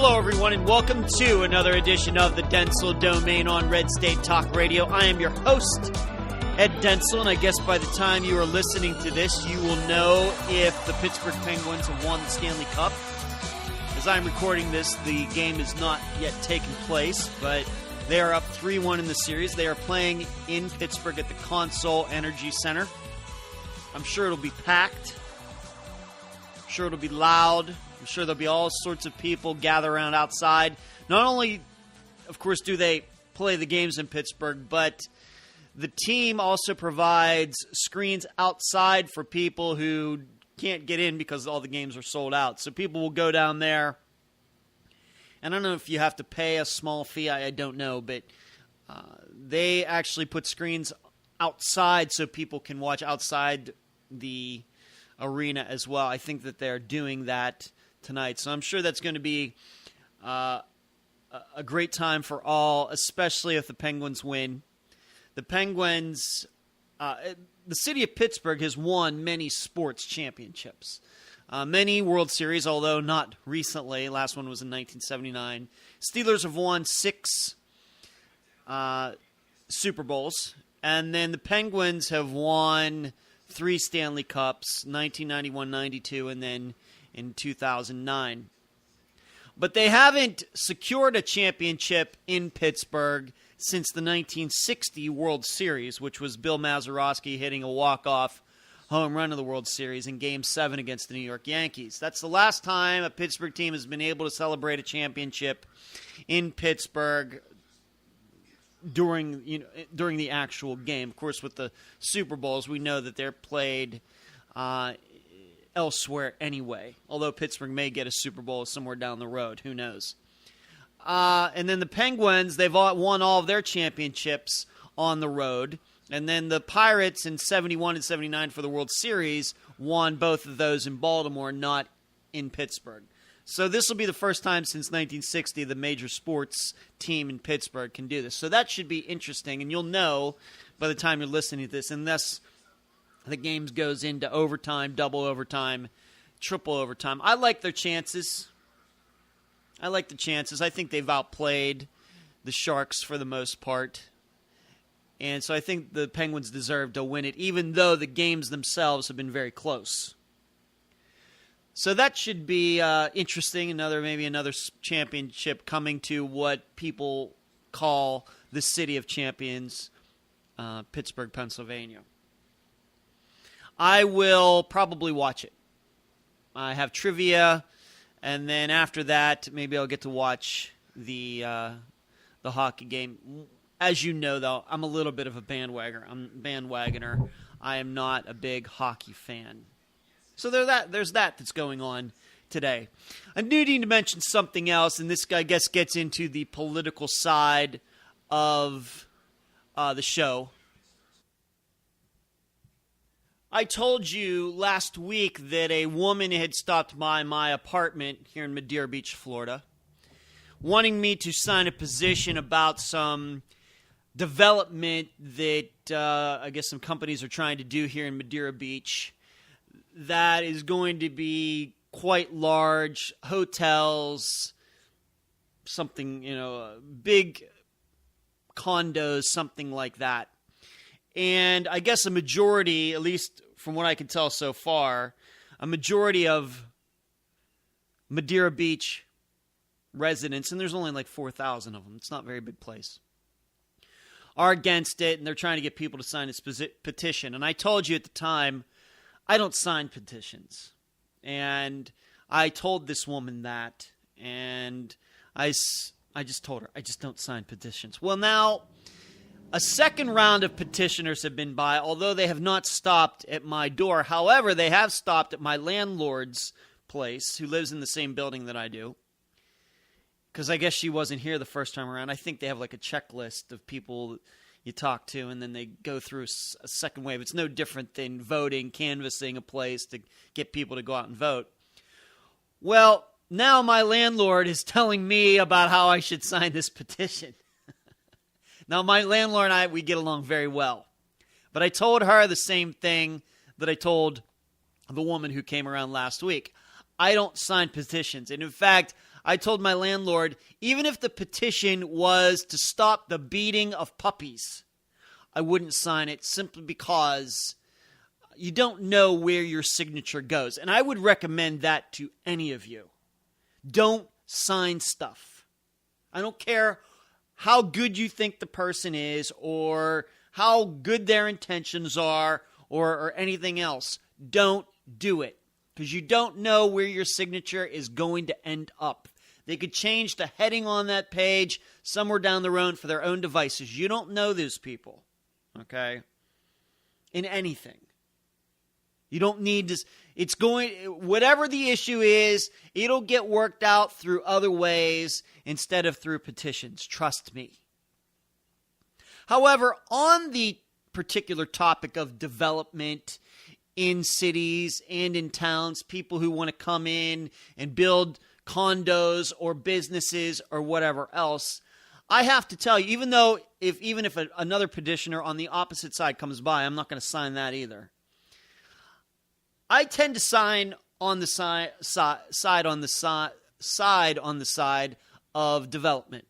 Hello, everyone, and welcome to another edition of the Dentzel Domain on Red State Talk Radio. I am your host, Ed Dentzel, and I guess by the time you are listening to this, you will know if the Pittsburgh Penguins have won the Stanley Cup. As I'm recording this, the game has not yet taken place, but they are up 3-1 in the series. They are playing in Pittsburgh at the Consol Energy Center. I'm sure it'll be packed. I'm sure it'll be loud. I'm sure there'll be all sorts of people gather around outside. Not only, of course, do they play the games in Pittsburgh, but the team also provides screens outside for people who can't get in because all the games are sold out. So people will go down there. And I don't know if you have to pay a small fee. I don't know. But they actually put screens outside so people can watch outside the arena as well. I think that they're doing that tonight. So I'm sure that's going to be a great time for all, especially if the Penguins win. The Penguins, the city of Pittsburgh has won many sports championships, many World Series, although not recently. Last one was in 1979. Steelers have won 6 Super Bowls, and then the Penguins have won 3 Stanley Cups, 1991, 92, and then in 2009. But they haven't secured a championship in Pittsburgh since the 1960 World Series, which was Bill Mazeroski hitting a walk-off home run of the World Series in Game 7 against the New York Yankees. That's the last time a Pittsburgh team has been able to celebrate a championship in Pittsburgh during the actual game. Of course, with the Super Bowls, we know that they're played elsewhere anyway, although Pittsburgh may get a Super Bowl somewhere down the road. Who knows? And then the Penguins, they've won all of their championships on the road. And then the Pirates in 71 and 79 for the World Series won both of those in Baltimore, not in Pittsburgh. So this will be the first time since 1960 the major sports team in Pittsburgh can do this. So that should be interesting, and you'll know by the time you're listening to this, unless the game goes into overtime, double overtime, triple overtime. I like their chances. I think they've outplayed the Sharks for the most part. And so I think the Penguins deserve to win it, even though the games themselves have been very close. So that should be interesting. Maybe another championship coming to what people call the City of Champions, Pittsburgh, Pennsylvania. I will probably watch it. I have trivia, and then after that, maybe I'll get to watch the hockey game. As you know, though, I'm a little bit of a bandwagoner. I am not a big hockey fan. So there's that's going on today. I do need to mention something else, and this, I guess, gets into the political side of the show. I told you last week that a woman had stopped by my apartment here in Madeira Beach, Florida, wanting me to sign a petition about some development that I guess some companies are trying to do here in Madeira Beach that is going to be quite large, hotels, something, big condos, something like that. And I guess a majority, at least from what I can tell so far, a majority of Madeira Beach residents, and there's only like 4,000 of them, it's not a very big place, are against it, and they're trying to get people to sign this petition. And I told you at the time, I don't sign petitions. And I told this woman that, and I just told her, I just don't sign petitions. Well, now, a second round of petitioners have been by, although they have not stopped at my door. However, they have stopped at my landlord's place, who lives in the same building that I do. Because I guess she wasn't here the first time around. I think they have like a checklist of people you talk to, and then they go through a second wave. It's no different than voting, canvassing a place to get people to go out and vote. Well, now my landlord is telling me about how I should sign this petition. Now, my landlord and I, we get along very well. But I told her the same thing that I told the woman who came around last week. I don't sign petitions. And in fact, I told my landlord, even if the petition was to stop the beating of puppies, I wouldn't sign it simply because you don't know where your signature goes. And I would recommend that to any of you. Don't sign stuff. I don't care how good you think the person is or how good their intentions are or anything else. Don't do it because you don't know where your signature is going to end up. They could change the heading on that page somewhere down the road for their own devices. You don't know those people, okay? In anything. You don't need to, it's going, whatever the issue is, it'll get worked out through other ways instead of through petitions. Trust me. However, on the particular topic of development in cities and in towns, people who want to come in and build condos or businesses or whatever else, I have to tell you, even if another petitioner on the opposite side comes by, I'm not going to sign that either. I tend to sign on the side of development.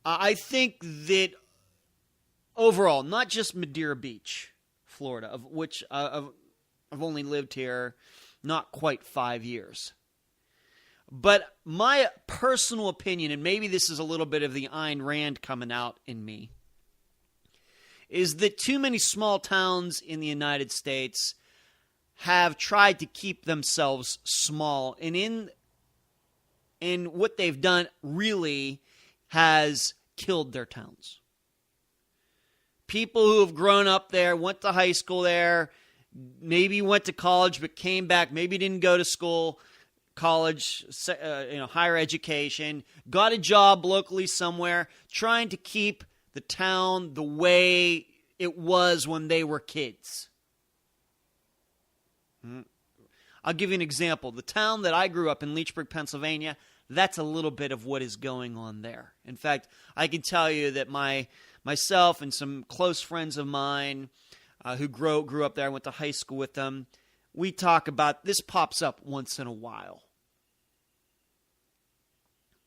I think that overall, not just Madeira Beach, Florida, of which I've only lived here not quite 5 years. But my personal opinion, and maybe this is a little bit of the Ayn Rand coming out in me, is that too many small towns in the United States have tried to keep themselves small. And what they've done really has killed their towns. People who have grown up there, went to high school there, maybe went to college but came back, maybe didn't go to school, college, higher education, got a job locally somewhere, trying to keep the town the way it was when they were kids. I'll give you an example. The town that I grew up in, Leechburg, Pennsylvania, that's a little bit of what is going on there. In fact, I can tell you that myself and some close friends of mine who grew up there, I went to high school with them, we talk about, this pops up once in a while.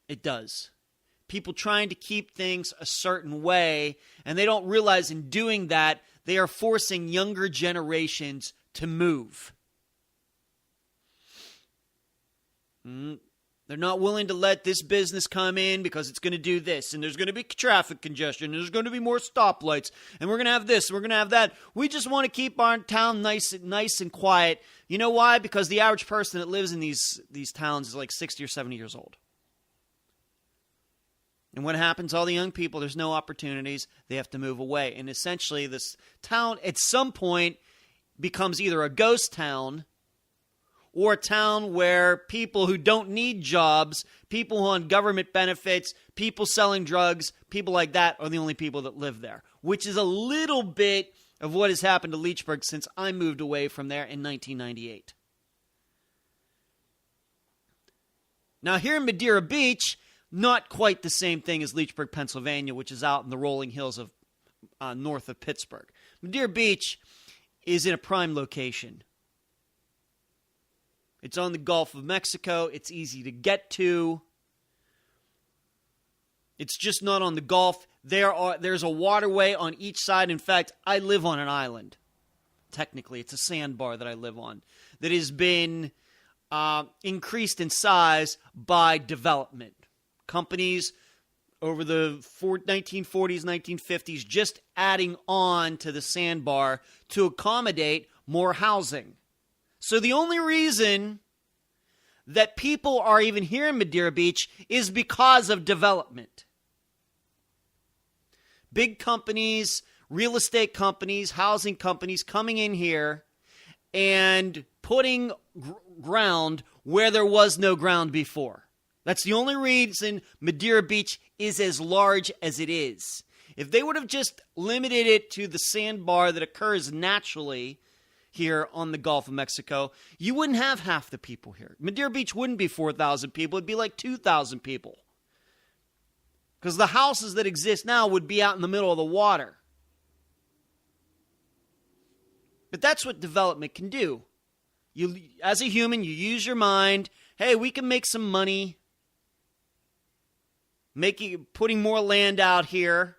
It does. People trying to keep things a certain way, and they don't realize in doing that, they are forcing younger generations to move. They're not willing to let this business come in because it's going to do this, and there's going to be traffic congestion, and there's going to be more stoplights, and we're going to have this, and we're going to have that. We just want to keep our town nice and quiet. You know why? Because the average person that lives in these towns is like 60 or 70 years old. And what happens? All the young people, there's no opportunities. They have to move away. And essentially, this town at some point becomes either a ghost town or a town where people who don't need jobs, people on government benefits, people selling drugs, people like that are the only people that live there, which is a little bit of what has happened to Leechburg since I moved away from there in 1998. Now, here in Madeira Beach, not quite the same thing as Leechburg, Pennsylvania, which is out in the rolling hills of north of Pittsburgh. Madeira Beach is in a prime location. It's on the Gulf of Mexico. It's easy to get to. It's just not on the Gulf. There's a waterway on each side. In fact, I live on an island. Technically, it's a sandbar that I live on that has been increased in size by development. Companies over the 1940s, 1950s just adding on to the sandbar to accommodate more housing. So the only reason that people are even here in Madeira Beach is because of development. Big companies, real estate companies, housing companies coming in here and putting ground where there was no ground before. That's the only reason Madeira Beach is as large as it is. If they would have just limited it to the sandbar that occurs naturally here on the Gulf of Mexico, you wouldn't have half the people here. Madeira Beach wouldn't be 4,000 people. It'd be like 2,000 people. Because the houses that exist now would be out in the middle of the water. But that's what development can do. You, as a human, you use your mind hey, we can make some money putting more land out here.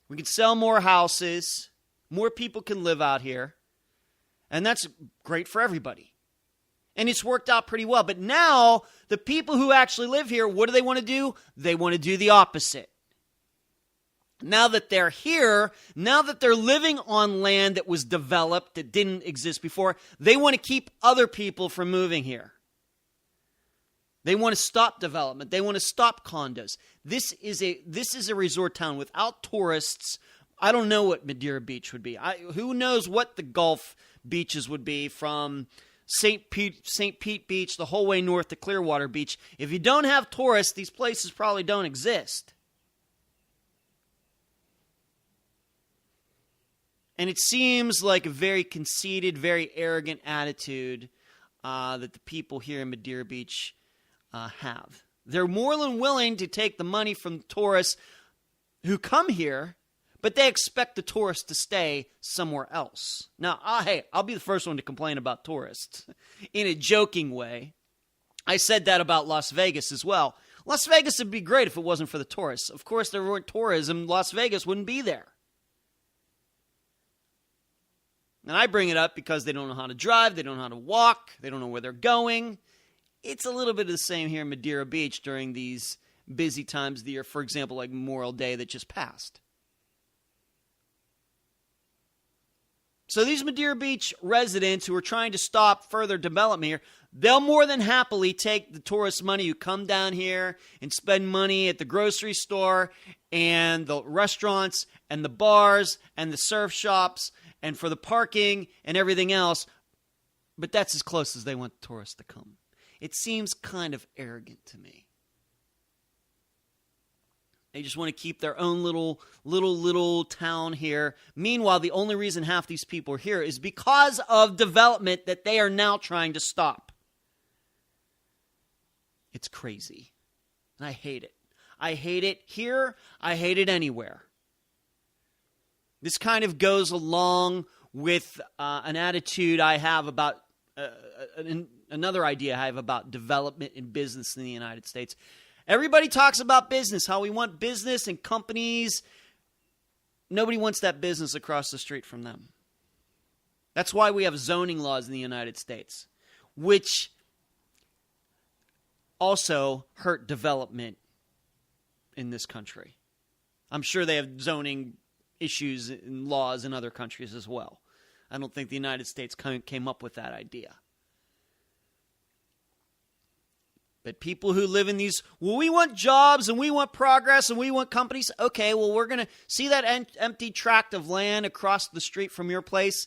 We can sell more houses. More people can live out here. And that's great for everybody. And it's worked out pretty well. But now, the people who actually live here, what do they want to do? They want to do the opposite. Now that they're here, now that they're living on land that was developed, that didn't exist before, they want to keep other people from moving here. They want to stop development. They want to stop condos. This is a resort town. Without tourists, I don't know what Madeira Beach would be. Who knows what the Gulf beaches would be from St. Pete Beach the whole way north to Clearwater Beach. If you don't have tourists, these places probably don't exist. And it seems like a very conceited, very arrogant attitude that the people here in Madeira Beach have. They're more than willing to take the money from tourists who come here, but they expect the tourists to stay somewhere else. Now, hey, I'll be the first one to complain about tourists in a joking way. I said that about Las Vegas as well. Las Vegas would be great if it wasn't for the tourists. Of course, there weren't tourism. Las Vegas wouldn't be there. And I bring it up because they don't know how to drive, they don't know how to walk, they don't know where they're going. It's a little bit of the same here in Madeira Beach during these busy times of the year, for example, like Memorial Day that just passed. So these Madeira Beach residents who are trying to stop further development here, they'll more than happily take the tourist money who come down here and spend money at the grocery store and the restaurants and the bars and the surf shops and for the parking and everything else. But that's as close as they want the tourists to come. It seems kind of arrogant to me. They just want to keep their own little town here. Meanwhile, the only reason half these people are here is because of development that they are now trying to stop. It's crazy. And I hate it. I hate it here. I hate it anywhere. This kind of goes along with an attitude I have about another idea I have about development in business in the United States. Everybody talks about business, how we want business and companies. Nobody wants that business across the street from them. That's why we have zoning laws in the United States, which also hurt development in this country. I'm sure they have zoning issues and laws in other countries as well. I don't think the United States came up with that idea. But people who live in these, well, we want jobs and we want progress and we want companies. Okay, well, we're going to see that empty tract of land across the street from your place.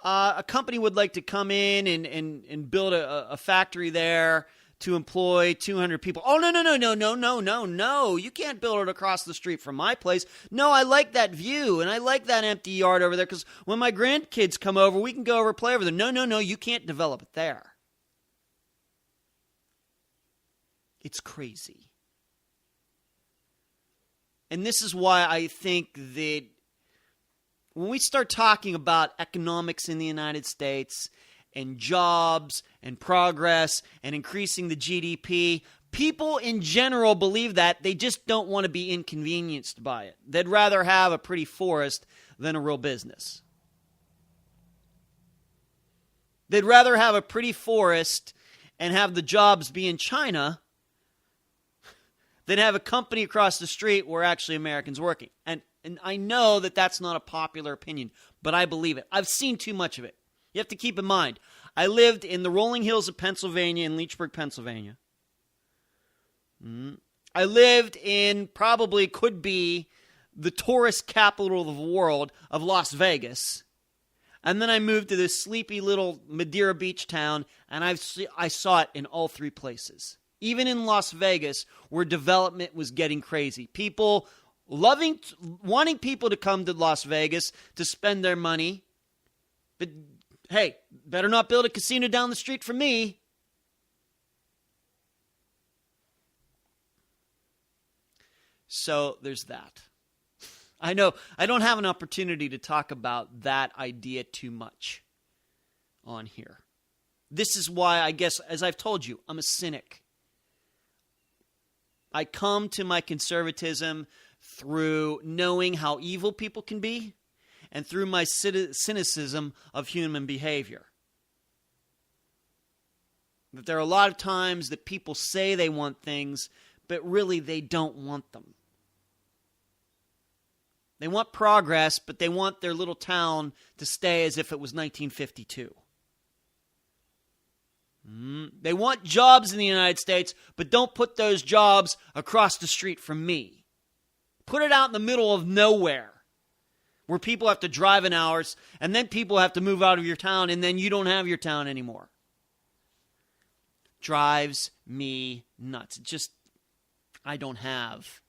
A company would like to come in and build a factory there to employ 200 people. Oh, no. You can't build it across the street from my place. No, I like that view and I like that empty yard over there because when my grandkids come over, we can go over and play over there. No, you can't develop it there. It's crazy. And this is why I think that when we start talking about economics in the United States and jobs and progress and increasing the GDP, people in general believe that. They just don't want to be inconvenienced by it. They'd rather have a pretty forest than a real business. They'd rather have a pretty forest and have the jobs be in China than have a company across the street where actually Americans working. And I know that that's not a popular opinion, but I believe it. I've seen too much of it. You have to keep in mind, I lived in the rolling hills of Pennsylvania, in Leechburg, Pennsylvania. I lived in probably could be the tourist capital of the world of Las Vegas. And then I moved to this sleepy little Madeira Beach town, and I saw it in all three places. Even in Las Vegas, where development was getting crazy. People wanting people to come to Las Vegas to spend their money. But hey, better not build a casino down the street from me. So there's that. I know I don't have an opportunity to talk about that idea too much on here. This is why, I guess, as I've told you, I'm a cynic. I come to my conservatism through knowing how evil people can be and through my cynicism of human behavior. That there are a lot of times that people say they want things, but really they don't want them. They want progress, but they want their little town to stay as if it was 1952. They want jobs in the United States, but don't put those jobs across the street from me. Put it out in the middle of nowhere, where people have to drive an hour, and then people have to move out of your town, and then you don't have your town anymore. Drives me nuts. Just, I don't have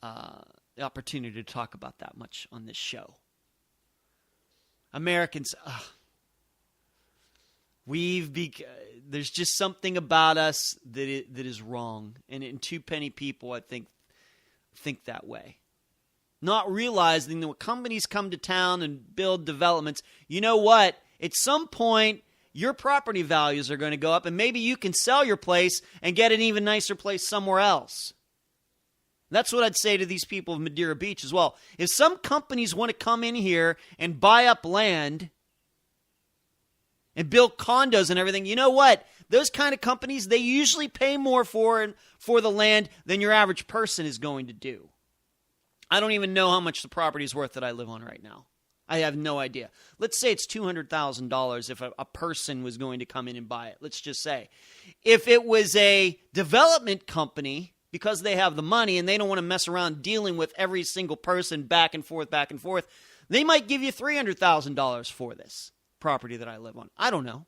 the opportunity to talk about that much on this show. Americans, there's just something about us that is wrong, and too many people, I think that way. Not realizing that when companies come to town and build developments, you know what? At some point, your property values are going to go up, and maybe you can sell your place and get an even nicer place somewhere else. That's what I'd say to these people of Madeira Beach as well. If some companies want to come in here and buy up land and build condos and everything, you know what? Those kind of companies, they usually pay more for the land than your average person is going to do. I don't even know how much the property is worth that I live on right now. I have no idea. Let's say it's $200,000 if a person was going to come in and buy it. Let's just say. If it was a development company, because they have the money and they don't want to mess around dealing with every single person back and forth, they might give you $300,000 for this property that I live on. I don't know.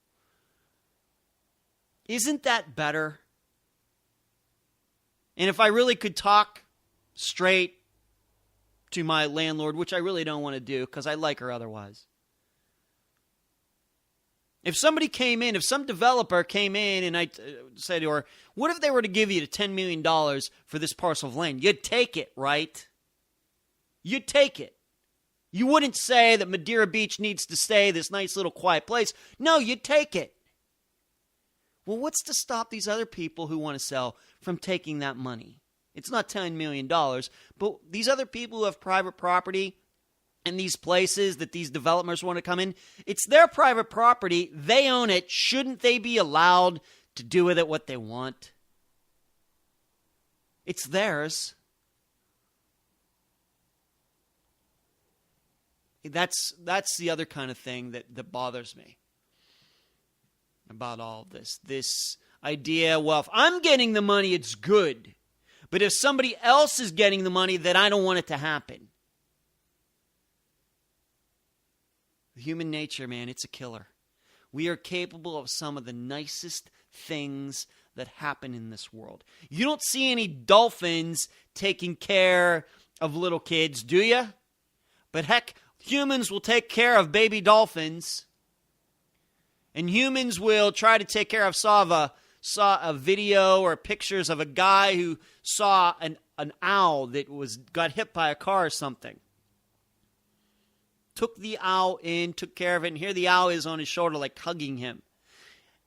Isn't that better? And if I really could talk straight to my landlord, which I really don't want to do because I like her otherwise. If somebody came in, if some developer came in and I said to her, what if they were to give you $10 million for this parcel of land? You'd take it, right? You'd take it. You wouldn't say that Madeira Beach needs to stay this nice little quiet place. No, you'd take it. Well, what's to stop these other people who want to sell from taking that money? It's not $10 million, but these other people who have private property in these places that these developers want to come in, it's their private property. They own it. Shouldn't they be allowed to do with it what they want? It's theirs. That's the other kind of thing that bothers me about all of this. This idea, well, if I'm getting the money, it's good. But if somebody else is getting the money, then I don't want it to happen. Human nature, man, it's a killer. We are capable of some of the nicest things that happen in this world. You don't see any dolphins taking care of little kids, do you? But heck, humans will take care of baby dolphins. And humans will try to take care of, saw a video or pictures of a guy who saw an owl that got hit by a car or something. Took the owl in, took care of it, and here the owl is on his shoulder like hugging him.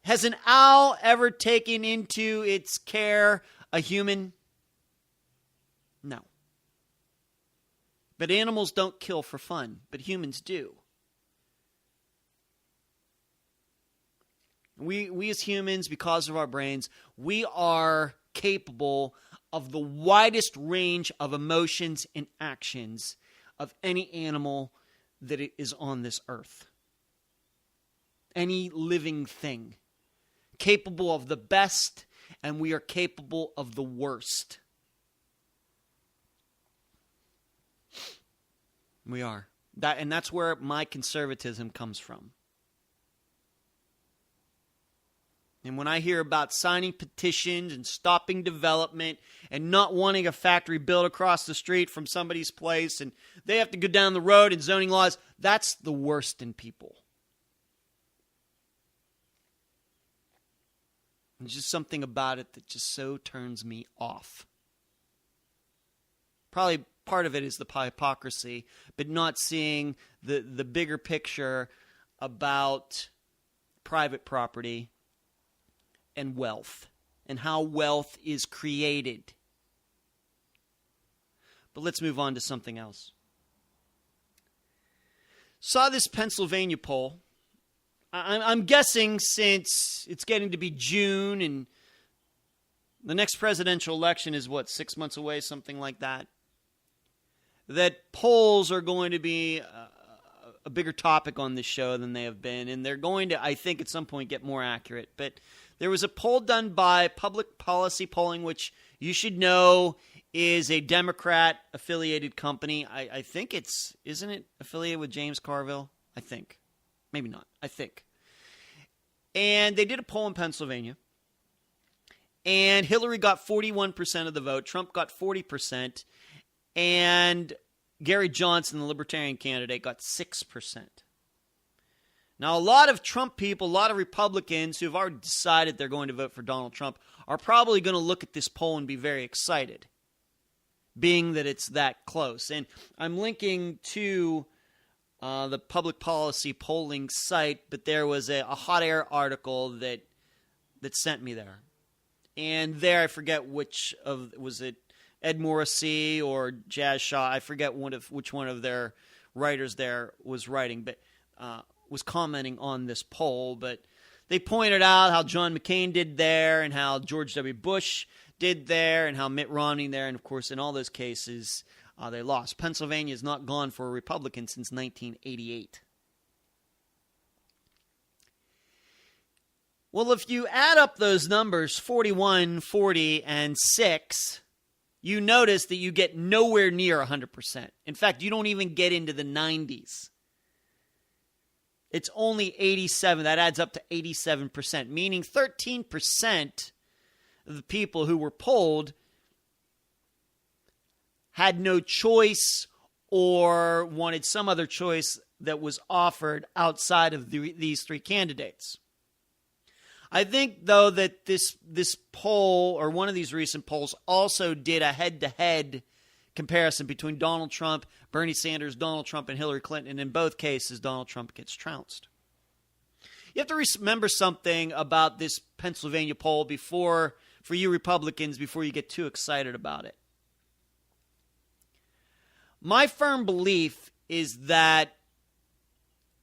Has an owl ever taken into its care a human? No. But animals don't kill for fun, but humans do. We as humans, because of our brains, we are capable of the widest range of emotions and actions of any animal that is on this earth. Any living thing. Capable of the best, and we are capable of the worst. We are. And that's where my conservatism comes from. And when I hear about signing petitions and stopping development and not wanting a factory built across the street from somebody's place and they have to go down the road and zoning laws, that's the worst in people. There's just something about it that just so turns me off. Probably part of it is the hypocrisy, but not seeing the bigger picture about private property and wealth and how wealth is created. But let's move on to something else. Saw this Pennsylvania poll. I'm guessing since it's getting to be June and the next presidential election is, 6 months away, something like that, that polls are going to be a bigger topic on this show than they have been. And they're going to, I think, at some point get more accurate. But there was a poll done by Public Policy Polling, which you should know is a Democrat-affiliated company. I think isn't it affiliated with James Carville? I think. Maybe not. I think. And they did a poll in Pennsylvania. And Hillary got 41% of the vote. Trump got 40%. And Gary Johnson, the Libertarian candidate, got 6%. Now, a lot of Trump people, a lot of Republicans who have already decided they're going to vote for Donald Trump are probably going to look at this poll and be very excited, being that it's that close. And I'm linking to the Public Policy Polling site, but there was a hot air article that sent me there. And there, I forget which of, was it Ed Morrissey or Jazz Shaw? I forget which one of their writers there was writing, but was commenting on this poll. But they pointed out how John McCain did there and how George W. Bush did there and how Mitt Romney there. And, of course, in all those cases, they lost. Pennsylvania has not gone for a Republican since 1988. Well, if you add up those numbers, 41, 40, and 6, you notice that you get nowhere near 100%. In fact, you don't even get into the 90s. It's only 87. That adds up to 87%, meaning 13% of the people who were polled had no choice or wanted some other choice that was offered outside of these three candidates. I think, though, that this poll, or one of these recent polls, also did a head-to-head comparison between Donald Trump, Bernie Sanders, Donald Trump, and Hillary Clinton. And in both cases, Donald Trump gets trounced. You have to remember something about this Pennsylvania poll for you Republicans, before you get too excited about it. My firm belief is that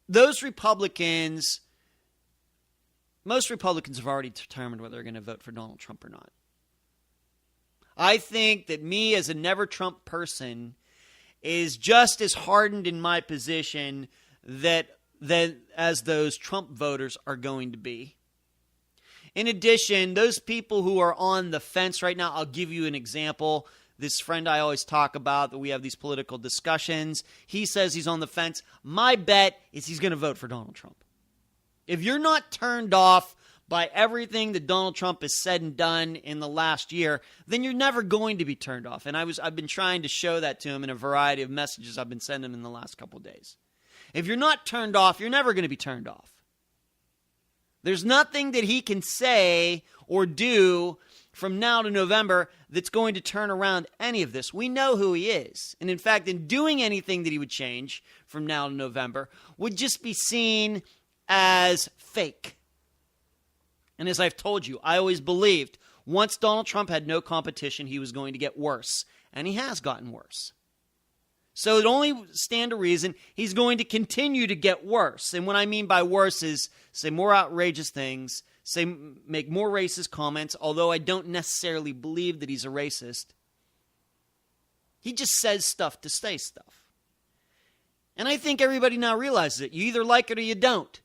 most Republicans have already determined whether they're going to vote for Donald Trump or not. I think that me, as a never-Trump person, is just as hardened in my position that as those Trump voters are going to be. In addition, those people who are on the fence right now, I'll give you an example. This friend I always talk about, that we have these political discussions, he says he's on the fence. My bet is he's going to vote for Donald Trump. If you're not turned off by everything that Donald Trump has said and done in the last year, then you're never going to be turned off. And I've been trying to show that to him in a variety of messages I've been sending him in the last couple of days. If you're not turned off, you're never going to be turned off. There's nothing that he can say or do from now to November that's going to turn around any of this. We know who he is. And in fact, in doing anything that he would change from now to November would just be seen as fake. And as I've told you, I always believed once Donald Trump had no competition, he was going to get worse. And he has gotten worse. So it only stands to reason he's going to continue to get worse. And what I mean by worse is say more outrageous things, make more racist comments, although I don't necessarily believe that he's a racist. He just says stuff to say stuff. And I think everybody now realizes it. You either like it or you don't.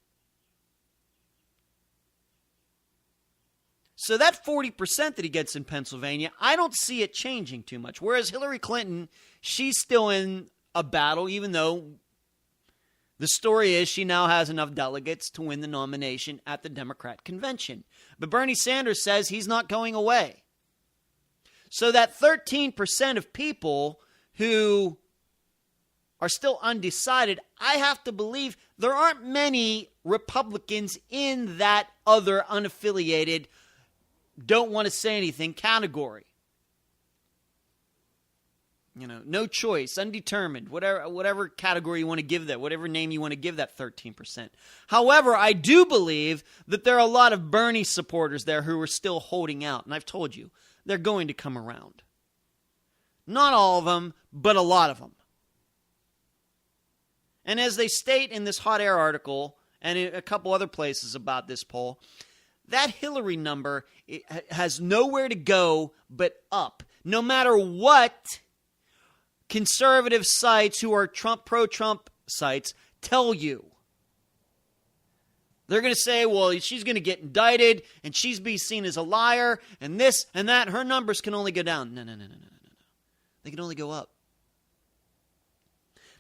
So that 40% that he gets in Pennsylvania, I don't see it changing too much. Whereas Hillary Clinton, she's still in a battle, even though the story is she now has enough delegates to win the nomination at the Democrat convention. But Bernie Sanders says he's not going away. So that 13% of people who are still undecided, I have to believe there aren't many Republicans in that other unaffiliated, don't want to say anything category. No choice, undetermined, whatever category you want to give that, whatever name you want to give that 13%. However, I do believe that there are a lot of Bernie supporters there who are still holding out. And I've told you, they're going to come around. Not all of them, but a lot of them. And as they state in this Hot Air article and in a couple other places about this poll, that Hillary number has nowhere to go but up. No matter what conservative sites who are pro-Trump sites tell you. They're going to say, well, she's going to get indicted and she's being seen as a liar and this and that. Her numbers can only go down. No. They can only go up.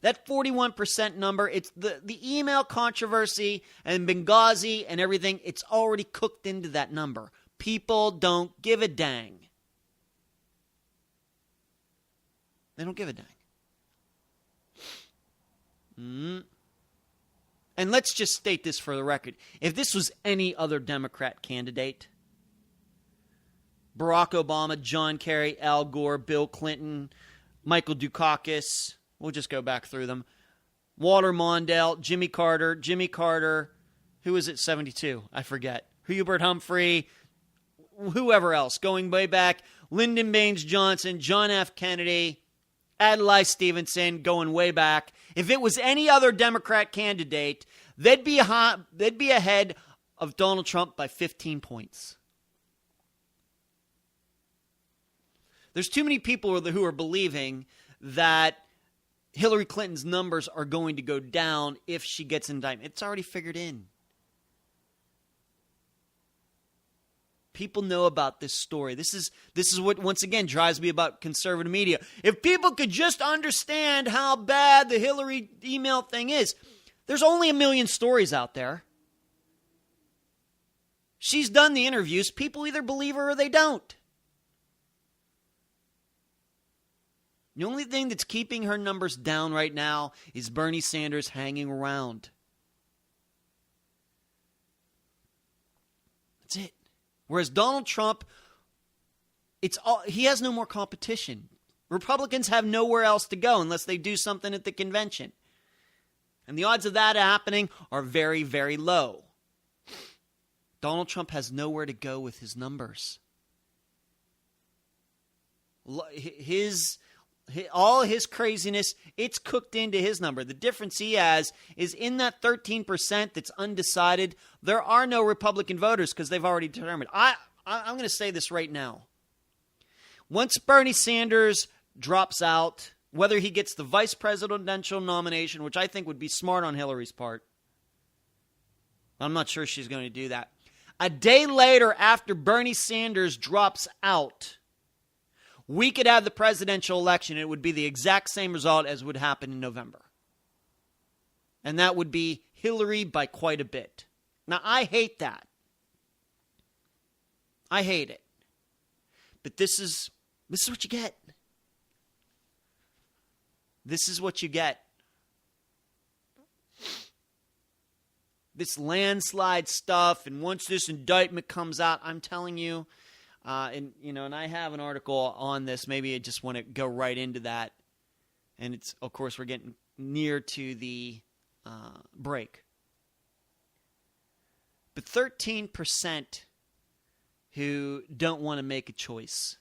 That 41% number, it's the email controversy and Benghazi and everything, it's already cooked into that number. People don't give a dang. They don't give a dang. And let's just state this for the record. If this was any other Democrat candidate, Barack Obama, John Kerry, Al Gore, Bill Clinton, Michael Dukakis, we'll just go back through them, Walter Mondale, Jimmy Carter, who was it, 72? I forget. Hubert Humphrey, whoever else, going way back, Lyndon Baines Johnson, John F. Kennedy, Adlai Stevenson, going way back. If it was any other Democrat candidate, they'd be ahead of Donald Trump by 15 points. There's too many people who are believing that Hillary Clinton's numbers are going to go down if she gets indicted. It's already figured in. People know about this story. This is what, once again, drives me about conservative media. If people could just understand how bad the Hillary email thing is, there's only 1 million stories out there. She's done the interviews. People either believe her or they don't. The only thing that's keeping her numbers down right now is Bernie Sanders hanging around. That's it. Whereas Donald Trump, he has no more competition. Republicans have nowhere else to go unless they do something at the convention. And the odds of that happening are very, very low. Donald Trump has nowhere to go with his numbers. All his craziness, it's cooked into his number. The difference he has is in that 13% that's undecided, there are no Republican voters because they've already determined. I'm going to say this right now. Once Bernie Sanders drops out, whether he gets the vice presidential nomination, which I think would be smart on Hillary's part, I'm not sure she's going to do that. A day later, after Bernie Sanders drops out, we could have the presidential election. It would be the exact same result as would happen in November. And that would be Hillary by quite a bit. Now, I hate that. I hate it. But this is what you get. This is what you get. This landslide stuff, and once this indictment comes out, I'm telling you, and I have an article on this. Maybe I just want to go right into that. And it's, of course, we're getting near to the break. But 13% who don't want to make a choice.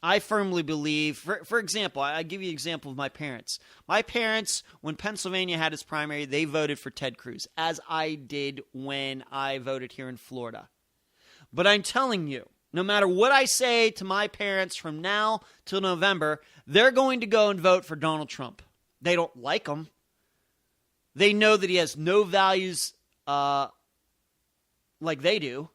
I firmly believe, for example, I give you an example of my parents. My parents, when Pennsylvania had its primary, they voted for Ted Cruz, as I did when I voted here in Florida. But I'm telling you, no matter what I say to my parents from now till November, they're going to go and vote for Donald Trump. They don't like him. They know that he has no values like they do.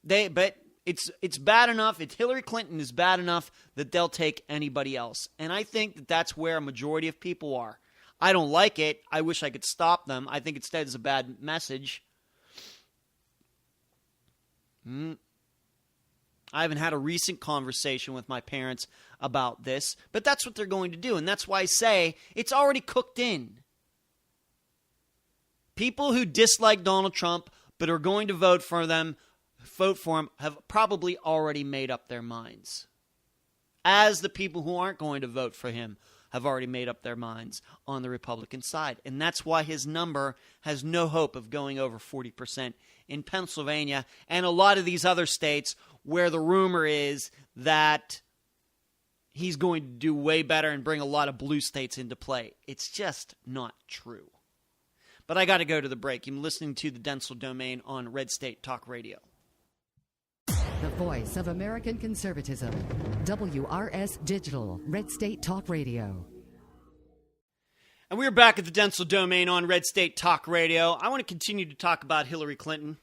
But it's bad enough. It's Hillary Clinton is bad enough that they'll take anybody else. And I think that that's where a majority of people are. I don't like it. I wish I could stop them. I think instead it's a bad message. I haven't had a recent conversation with my parents about this, but that's what they're going to do. And that's why I say it's already cooked in. People who dislike Donald Trump but are going to vote for him have probably already made up their minds. as the people who aren't going to vote for him have already made up their minds on the Republican side. And that's why his number has no hope of going over 40% in Pennsylvania and a lot of these other states where the rumor is that he's going to do way better and bring a lot of blue states into play. It's just not true. But I got to go to the break. I'm listening to the Dentzel Domain on Red State Talk Radio. The voice of American conservatism. WRS Digital, Red State Talk Radio. And we're back at the Dentzel Domain on Red State Talk Radio. I want to continue to talk about Hillary Clinton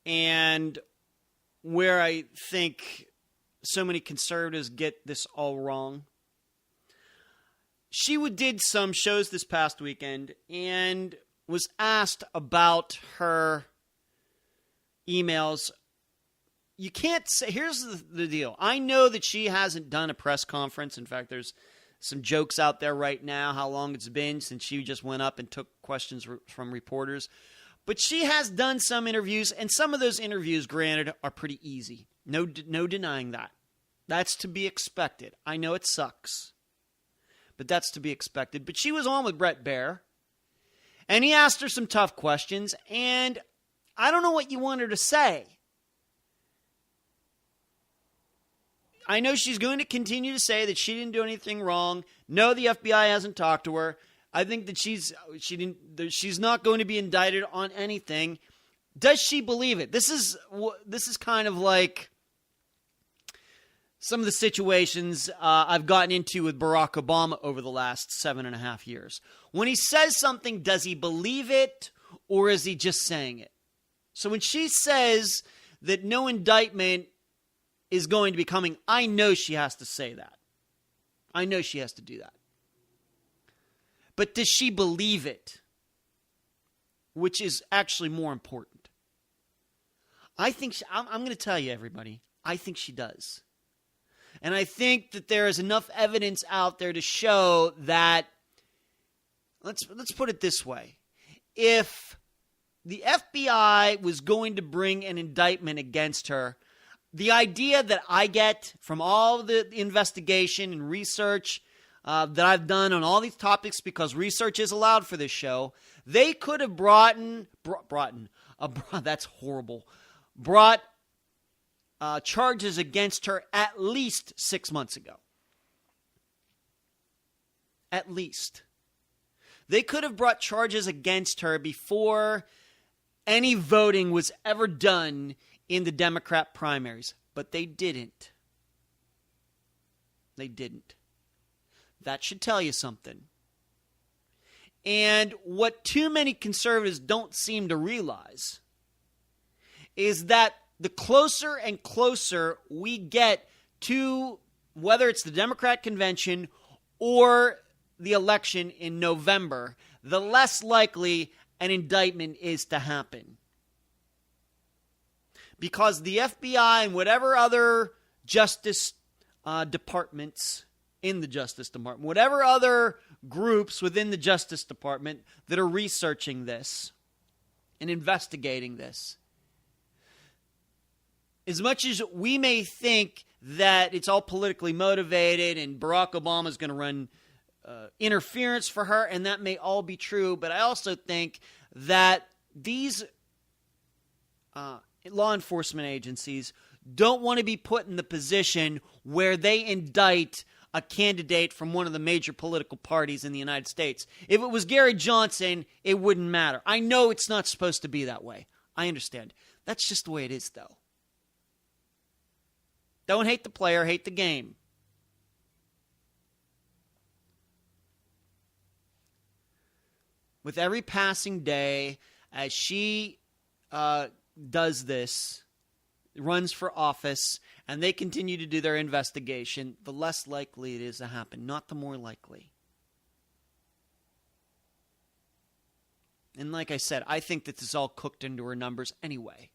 and where I think so many conservatives get this all wrong. She did some shows this past weekend and was asked about her emails. You can't say, here's the deal. I know that she hasn't done a press conference. In fact, there's some jokes out there right now how long it's been since she just went up and took questions from reporters. But she has done some interviews, and some of those interviews, granted, are pretty easy. No denying that. That's to be expected. I know it sucks, but that's to be expected. But she was on with Bret Baier, and he asked her some tough questions, and I don't know what you want her to say. I know she's going to continue to say that she didn't do anything wrong. No, the FBI hasn't talked to her. I think that she's not going to be indicted on anything. Does she believe it? This is kind of like some of the situations I've gotten into with Barack Obama over the last 7.5 years. When he says something, does he believe it or is he just saying it? So when she says that no indictment is going to be coming, I know she has to say that. I know she has to do that. But does she believe it? Which is actually more important. I think I'm going to tell you, everybody, I think she does. And I think that there is enough evidence out there to show that, let's put it this way. If the FBI was going to bring an indictment against her, the idea that I get from all the investigation and research that I've done on all these topics, because research is allowed for this show, they could have brought charges against her at least 6 months ago. At least. They could have brought charges against her before any voting was ever done in the Democrat primaries, but they didn't. They didn't. That should tell you something. And what too many conservatives don't seem to realize is that the closer and closer we get to whether it's the Democrat convention or the election in November, the less likely an indictment is to happen. Because the FBI and whatever other justice departments in the Justice Department, whatever other groups within the Justice Department that are researching this and investigating this, as much as we may think that it's all politically motivated and Barack Obama is going to run interference for her, and that may all be true, but I also think that these law enforcement agencies don't want to be put in the position where they indict a candidate from one of the major political parties in the United States. If it was Gary Johnson, it wouldn't matter. I know it's not supposed to be that way. I understand. That's just the way it is, though. Don't hate the player, hate the game. With every passing day, as she does this, runs for office, and they continue to do their investigation, the less likely it is to happen, not the more likely. And like I said, I think that this is all cooked into her numbers anyway.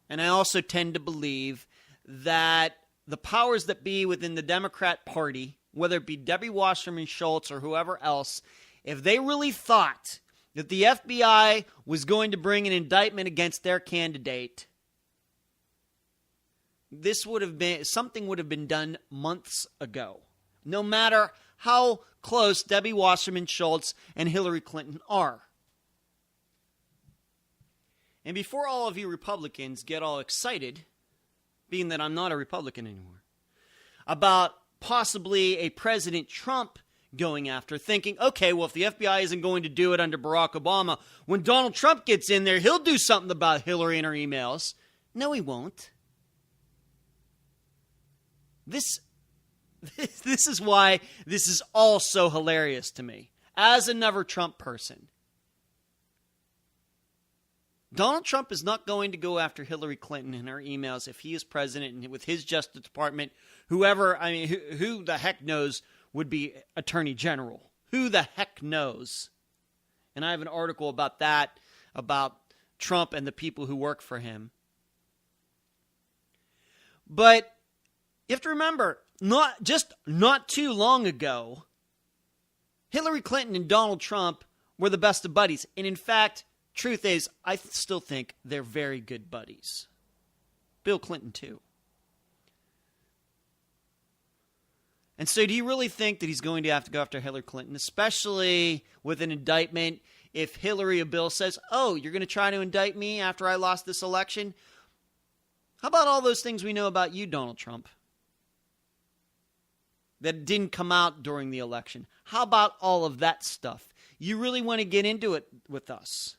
And I also tend to believe that the powers that be within the Democrat Party, whether it be Debbie Wasserman Schultz or whoever else, if they really thought that the FBI was going to bring an indictment against their candidate, something would have been done months ago, no matter how close Debbie Wasserman Schultz and Hillary Clinton are. And before all of you Republicans get all excited, being that I'm not a Republican anymore, about possibly a President Trump going after, thinking, okay, well, if the FBI isn't going to do it under Barack Obama, when Donald Trump gets in there, he'll do something about Hillary and her emails. No, he won't. This is why this is all so hilarious to me. As another Trump person, Donald Trump is not going to go after Hillary Clinton and her emails if he is president, and with his Justice Department, who the heck knows would be Attorney General. Who the heck knows? And I have an article about that, about Trump and the people who work for him. But you have to remember, not too long ago, Hillary Clinton and Donald Trump were the best of buddies. And in fact, truth is, I still think they're very good buddies. Bill Clinton, too. And so do you really think that he's going to have to go after Hillary Clinton, especially with an indictment, if Hillary or Bill says, oh, you're going to try to indict me after I lost this election? How about all those things we know about you, Donald Trump, that didn't come out during the election? How about all of that stuff? You really want to get into it with us?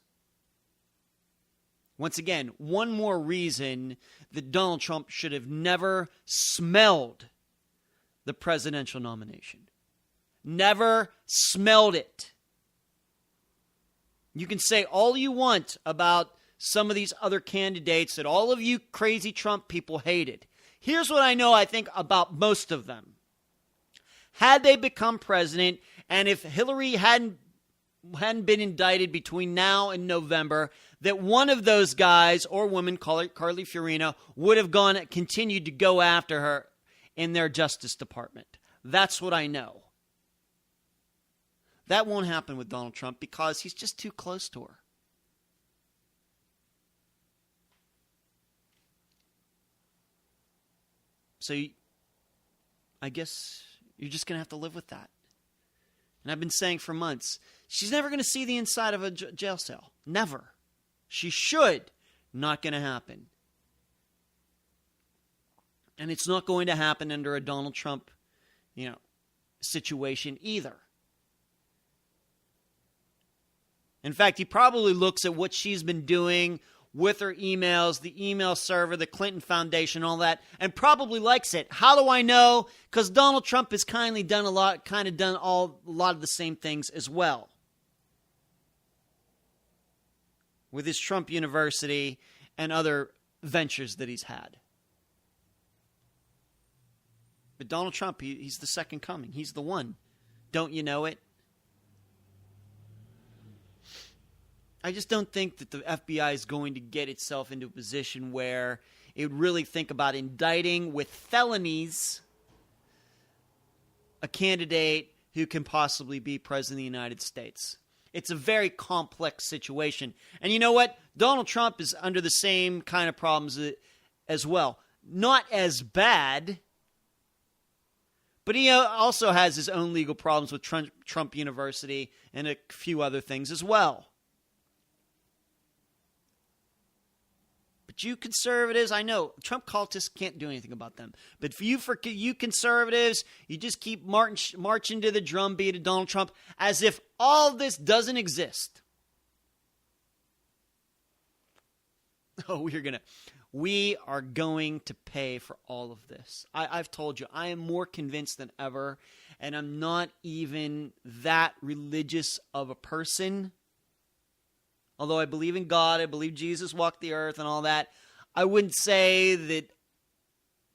Once again, one more reason that Donald Trump should have never smelled the presidential nomination. Never smelled it. You can say all you want about some of these other candidates that all of you crazy Trump people hated. Here's what I know, I think, about most of them. Had they become president, and if Hillary hadn't been indicted between now and November, that one of those guys or woman, Carly Fiorina, would have continued to go after her in their Justice Department. That's what I know. That won't happen with Donald Trump because he's just too close to her. So I guess you're just going to have to live with that. And I've been saying for months, she's never going to see the inside of a jail cell. Never. She should. Not going to happen. And it's not going to happen under a Donald Trump, situation either. In fact, he probably looks at what she's been doing with her emails, the email server, the Clinton Foundation, all that, and probably likes it. How do I know? Because Donald Trump has done a lot of the same things as well. With his Trump University and other ventures that he's had. But Donald Trump, he's the second coming. He's the one. Don't you know it? I just don't think that the FBI is going to get itself into a position where it would really think about indicting with felonies a candidate who can possibly be president of the United States. It's a very complex situation. And you know what? Donald Trump is under the same kind of problems as well. Not as bad, but he also has his own legal problems with Trump University and a few other things as well. But you conservatives, I know, Trump cultists can't do anything about them. But for you conservatives, you just keep marching to the drumbeat of Donald Trump as if all this doesn't exist. Oh, we are going to pay for all of this. I've told you, I am more convinced than ever, and I'm not even that religious of a person. Although I believe in God, I believe Jesus walked the earth and all that, I wouldn't say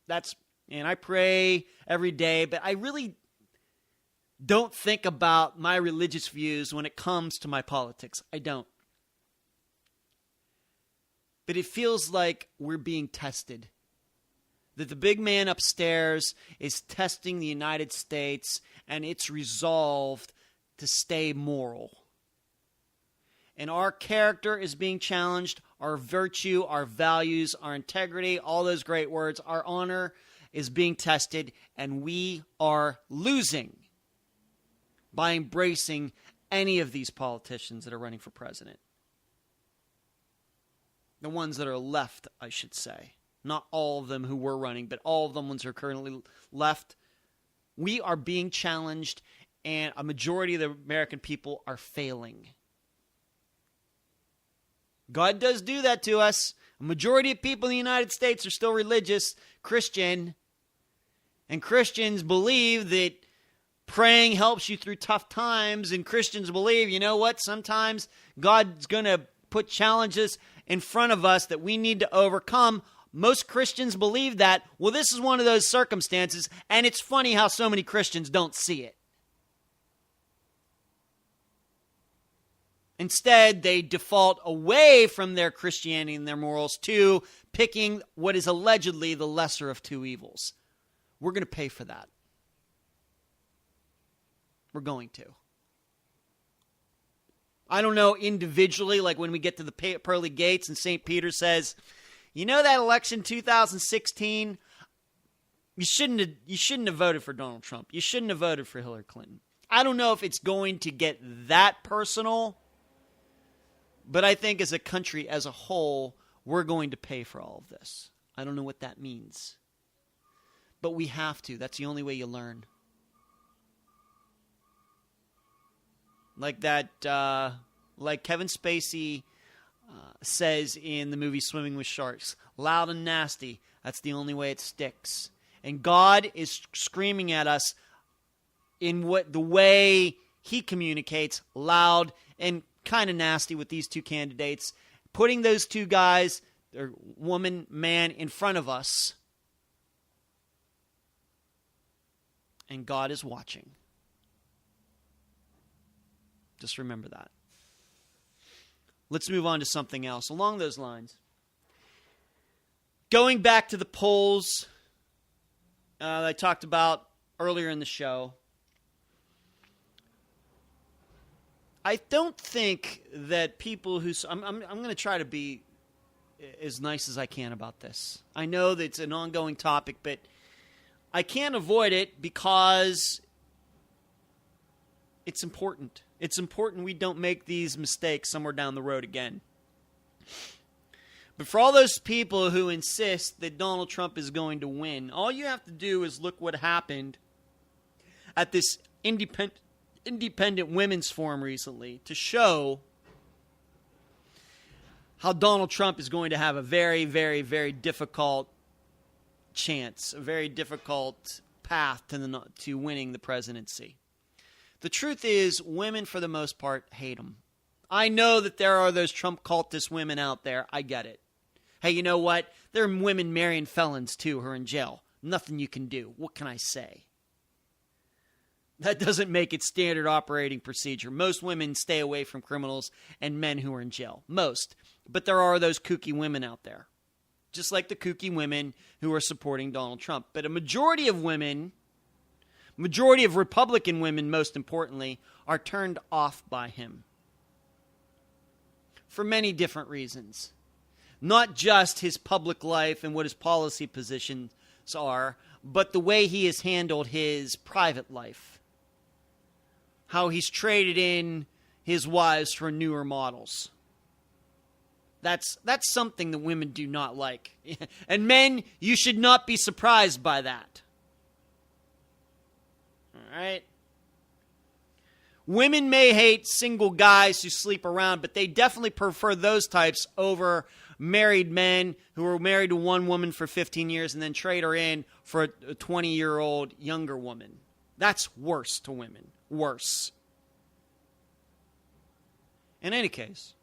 that's, and I pray every day, but I really don't think about my religious views when it comes to my politics. I don't. But it feels like we're being tested. That the big man upstairs is testing the United States and its resolve to stay moral. And our character is being challenged. our virtue, our values, our integrity, all those great words. Our honor is being tested, and we are losing by embracing any of these politicians that are running for president. The ones that are left, I should say. Not all of them who were running, but all of them ones who are currently left. We are being challenged, and a majority of the American people are failing. God does do that to us. A majority of people in the United States are still religious, Christian, and Christians believe that praying helps you through tough times, and Christians believe, you know what, sometimes God's going to put challenges in front of us that we need to overcome. Most Christians believe that. Well, this is one of those circumstances, and it's funny how so many Christians don't see it. Instead, they default away from their Christianity and their morals to picking what is allegedly the lesser of two evils. We're going to pay for that. We're going to. I don't know individually, like when we get to the pearly gates and St. Peter says, you know that election 2016, you shouldn't have voted for Donald Trump. You shouldn't have voted for Hillary Clinton. I don't know if it's going to get that personal, but I think as a country as a whole, we're going to pay for all of this. I don't know what that means. But we have to. That's the only way you learn. Like that, like Kevin Spacey says in the movie Swimming with Sharks, loud and nasty, that's the only way it sticks. And God is screaming at us in what the way he communicates, loud and kind of nasty with these two candidates, putting those two guys, or woman, man, in front of us. And God is watching. Just remember that. Let's move on to something else along those lines. Going back to the polls I talked about earlier in the show, I don't think that people who... I'm going to try to be as nice as I can about this. I know that it's an ongoing topic, but I can't avoid it because it's important. It's important we don't make these mistakes somewhere down the road again. But for all those people who insist that Donald Trump is going to win, all you have to do is look what happened at this independent women's forum recently to show how Donald Trump is going to have a very, very, very difficult chance, a very difficult path to winning the presidency. The truth is, women, for the most part, hate him. I know that there are those Trump cultist women out there. I get it. Hey, you know what? There are women marrying felons, too, who are in jail. Nothing you can do. What can I say? That doesn't make it standard operating procedure. Most women stay away from criminals and men who are in jail. Most. But there are those kooky women out there. Just like the kooky women who are supporting Donald Trump. But a majority of women... majority of Republican women, most importantly, are turned off by him. For many different reasons. Not just his public life and what his policy positions are, but the way he has handled his private life. How he's traded in his wives for newer models. That's something that women do not like. And men, you should not be surprised by that. All right? Women may hate single guys who sleep around, but they definitely prefer those types over married men who are married to one woman for 15 years and then trade her in for a 20-year-old younger woman. That's worse to women. Worse. In any case,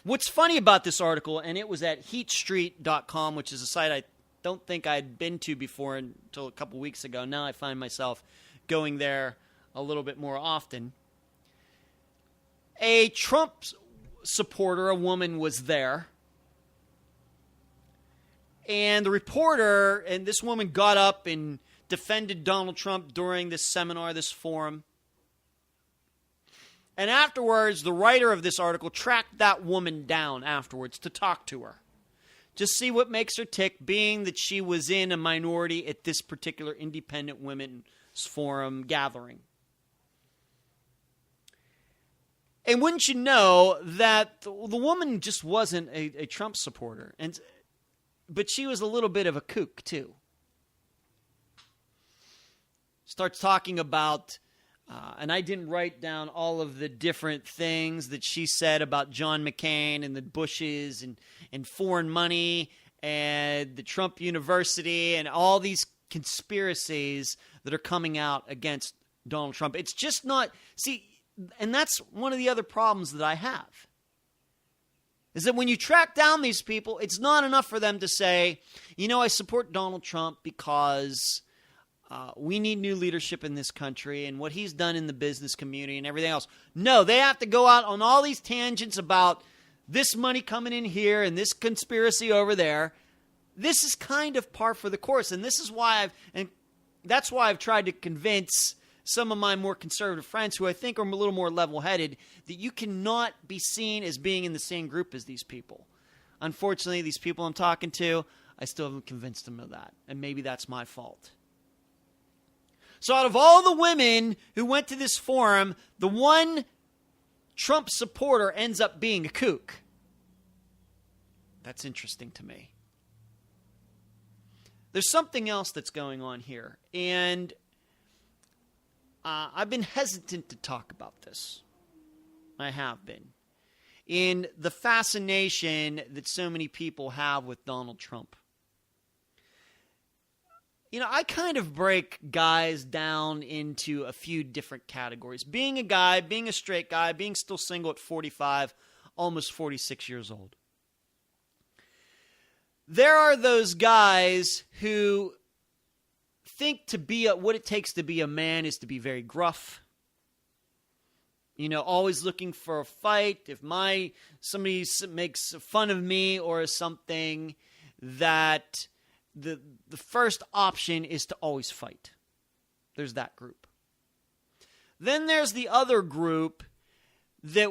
what's funny about this article, and it was at heatstreet.com, which is a site I don't think I'd been to before until a couple weeks ago. Now I find myself going there a little bit more often. A Trump supporter, a woman, was there. And the reporter, and this woman got up and defended Donald Trump during this seminar, this forum. And afterwards, the writer of this article tracked that woman down afterwards to talk to her. Just see what makes her tick, being that she was in a minority at this particular independent women's forum gathering. And wouldn't you know that the woman just wasn't a Trump supporter, but she was a little bit of a kook too. Starts talking about, and I didn't write down all of the different things that she said about John McCain and the Bushes and foreign money and the Trump University and all these conspiracies that are coming out against Donald Trump. It's just not, and that's one of the other problems that I have, is that when you track down these people, it's not enough for them to say, I support Donald Trump because we need new leadership in this country and what he's done in the business community and everything else. No, they have to go out on all these tangents about this money coming in here and this conspiracy over there. This is kind of par for the course, and this is why that's why I've tried to convince some of my more conservative friends who I think are a little more level-headed that you cannot be seen as being in the same group as these people. Unfortunately, these people I'm talking to, I still haven't convinced them of that, and maybe that's my fault. So out of all the women who went to this forum, the one Trump supporter ends up being a kook. That's interesting to me. There's something else that's going on here, and I've been hesitant to talk about this. I have been. In the fascination that so many people have with Donald Trump. I kind of break guys down into a few different categories. Being a guy, being a straight guy, being still single at 45, almost 46 years old. There are those guys who think what it takes to be a man is to be very gruff. Always looking for a fight. If somebody makes fun of me or something, that the first option is to always fight. There's that group. Then there's the other group that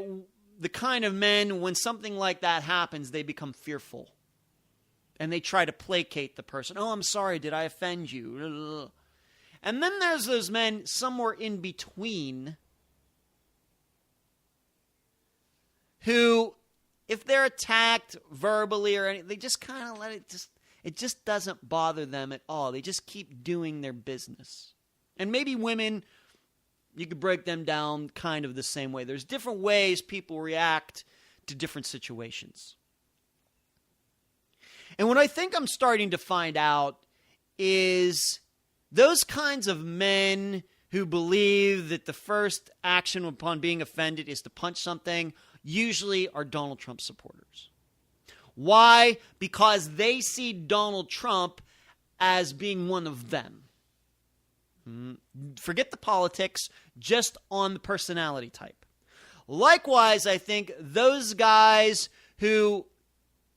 the kind of men, when something like that happens, they become fearful. And they try to placate the person. Oh, I'm sorry, did I offend you? And then there's those men somewhere in between who, if they're attacked verbally or anything, they just kind of let it just doesn't bother them at all. They just keep doing their business. And maybe women, you could break them down kind of the same way. There's different ways people react to different situations. And what I think I'm starting to find out is those kinds of men who believe that the first action upon being offended is to punch something usually are Donald Trump supporters. Why? Because they see Donald Trump as being one of them. Forget the politics, just on the personality type. Likewise, I think those guys who,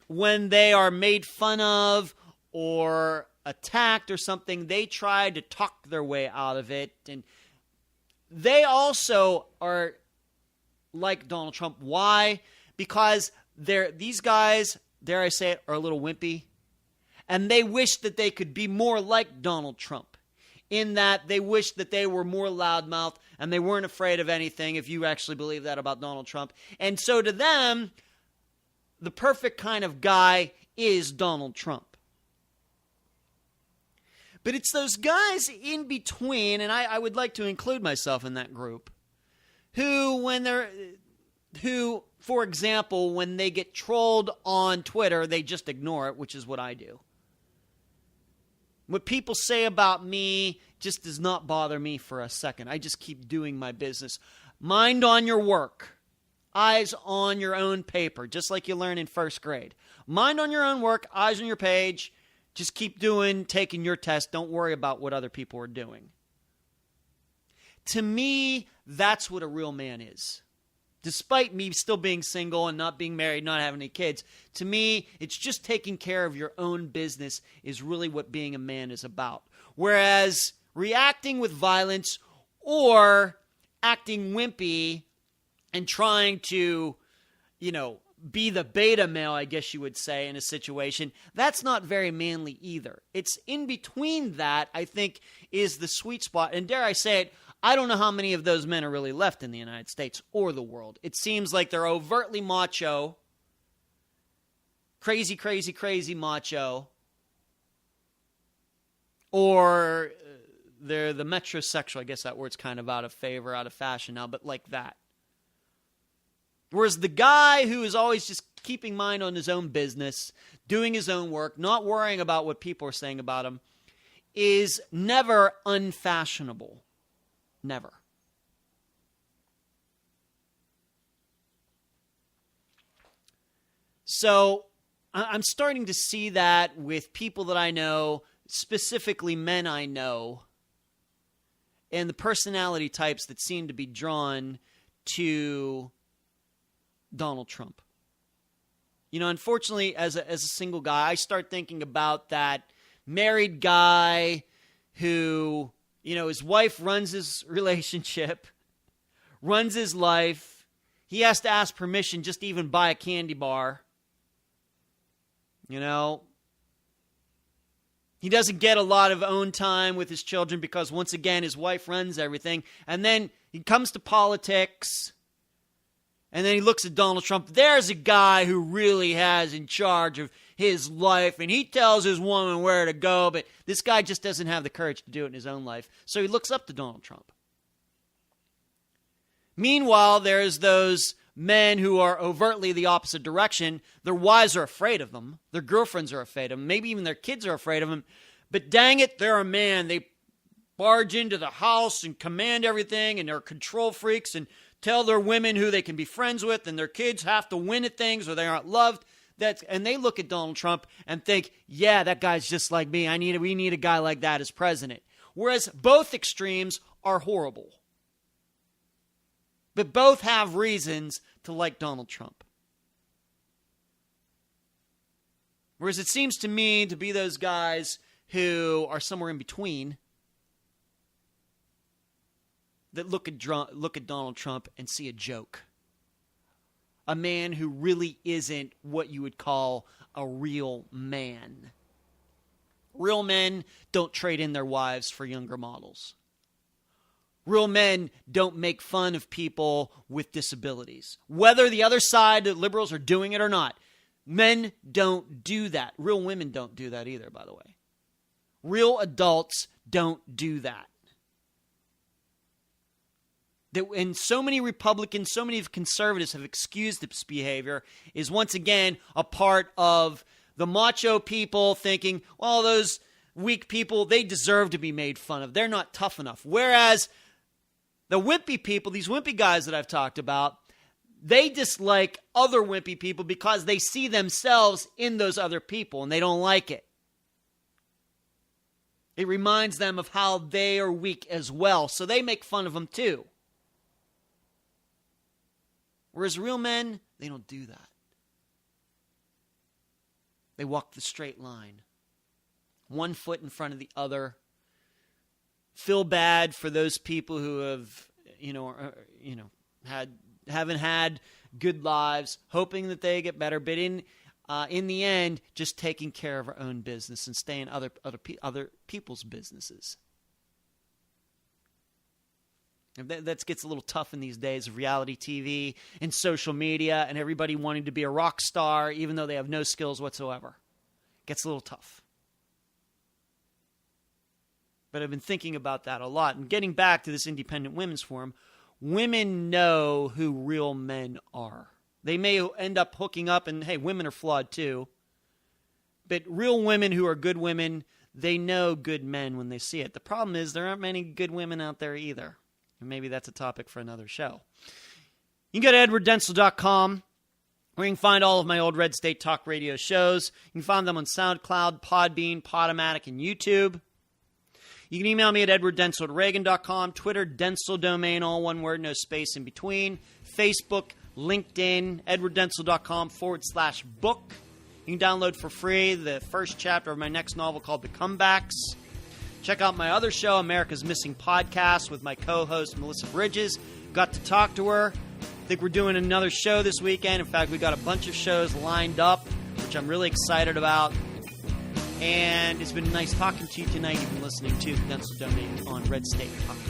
when they are made fun of or attacked or something, they try to talk their way out of it. And they also are like Donald Trump. Why? Because these guys, dare I say it, are a little wimpy. And they wish that they could be more like Donald Trump, in that they wish that they were more loudmouth and they weren't afraid of anything, if you actually believe that about Donald Trump. And so to them, the perfect kind of guy is Donald Trump. But it's those guys in between, and I would like to include myself in that group, who, for example, when they get trolled on Twitter, they just ignore it, which is what I do. What people say about me just does not bother me for a second. I just keep doing my business. Mind on your work. Eyes on your own paper, just like you learn in first grade. Mind on your own work, eyes on your page. Just keep taking your test. Don't worry about what other people are doing. To me, that's what a real man is. Despite me still being single and not being married, not having any kids, to me, it's just taking care of your own business is really what being a man is about. Whereas reacting with violence or acting wimpy and trying to, be the beta male, I guess you would say, in a situation, that's not very manly either. It's in between that, I think, is the sweet spot. And dare I say it, I don't know how many of those men are really left in the United States or the world. It seems like they're overtly macho, crazy, crazy, crazy macho, or they're the metrosexual. I guess that word's kind of out of favor, out of fashion now, but like that. Whereas the guy who is always just keeping mind on his own business, doing his own work, not worrying about what people are saying about him, is never unfashionable. Never. So I'm starting to see that with people that I know, specifically men I know, and the personality types that seem to be drawn to Donald Trump. Unfortunately, as a single guy, I start thinking about that married guy who, his wife runs his relationship, runs his life. He has to ask permission just to even buy a candy bar. He doesn't get a lot of own time with his children because, once again, his wife runs everything. And then he comes to politics. And then he looks at Donald Trump. There's a guy who really has in charge of his life, and he tells his woman where to go, but this guy just doesn't have the courage to do it in his own life. So he looks up to Donald Trump. Meanwhile, there's those men who are overtly the opposite direction. Their wives are afraid of them. Their girlfriends are afraid of them. Maybe even their kids are afraid of them. But dang it, they're a man. They barge into the house and command everything, and they're control freaks and tell their women who they can be friends with, and their kids have to win at things or they aren't loved. And they look at Donald Trump and think, yeah, that guy's just like me. We need a guy like that as president. Whereas both extremes are horrible. But both have reasons to like Donald Trump. Whereas it seems to me to be those guys who are somewhere in between that look at Donald Trump and see a joke. A man who really isn't what you would call a real man. Real men don't trade in their wives for younger models. Real men don't make fun of people with disabilities. Whether the other side, the liberals, are doing it or not, men don't do that. Real women don't do that either, by the way. Real adults don't do that. And so many Republicans, so many conservatives have excused this behavior is once again a part of the macho people thinking, well, those weak people, they deserve to be made fun of. They're not tough enough. Whereas the wimpy people, these wimpy guys that I've talked about, they dislike other wimpy people because they see themselves in those other people and they don't like it. It reminds them of how they are weak as well, so they make fun of them too. Whereas real men, they don't do that. They walk the straight line. One foot in front of the other. Feel bad for those people who have, haven't had good lives, hoping that they get better, but in the end, just taking care of our own business and staying other people's businesses. That gets a little tough in these days of reality TV and social media and everybody wanting to be a rock star even though they have no skills whatsoever. Gets a little tough. But I've been thinking about that a lot. And getting back to this Independent Women's Forum, women know who real men are. They may end up hooking up, and hey, women are flawed too. But real women who are good women, they know good men when they see it. The problem is there aren't many good women out there either. And maybe that's a topic for another show. You can go to edwarddentzel.com where you can find all of my old Red State Talk Radio shows. You can find them on SoundCloud, Podbean, Podomatic, and YouTube. You can email me at edwarddentzel@reagan.com, Twitter, Dentzel domain, all one word, no space in between, Facebook, LinkedIn, edwarddentzel.com/book. You can download for free the first chapter of my next novel called The Comebacks. Check out my other show, America's Missing Podcast, with my co-host, Melissa Bridges. Got to talk to her. think we're doing another show this weekend. In fact, we got a bunch of shows lined up, which I'm really excited about. And it's been nice talking to you tonight. You've been listening to the Dentzel Domain on Red State Talk.